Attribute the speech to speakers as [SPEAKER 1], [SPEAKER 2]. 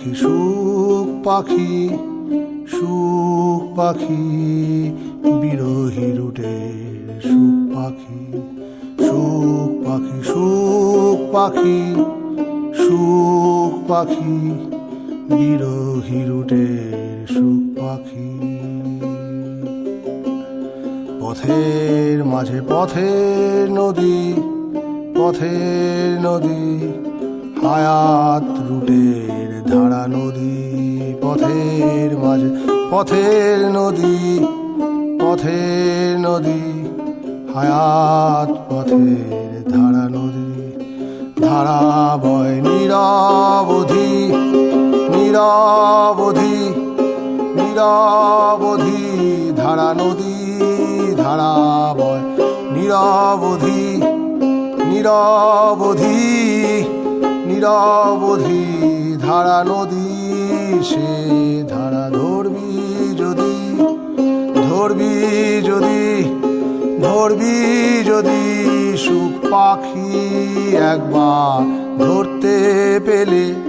[SPEAKER 1] পাখি সুখ পাখি, সুখ পাখি বিরহী রুটের সুখ পাখি, সুখ পাখি, সুখ পাখি, সুখ পাখি বিরহী রুটের সুখ পাখি। পথের মাঝে পথের নদী, পথের নদী হায়াত রুটের ধারা নদী। পথের মাঝে পথের নদী, পথের নদী হায়াত পথের ধারা নদী। ধারা বয় নিরবধি, নিরবধি, নিরবধি ধারা নদী। ধারা বয় নিরবধি, নিরবধি, নিরবধি ধারা নদী। সে ধারা ধরবি যদি, ধরবি যদি, ধরবি যদি সুখ পাখি একবার ধরতে পেলে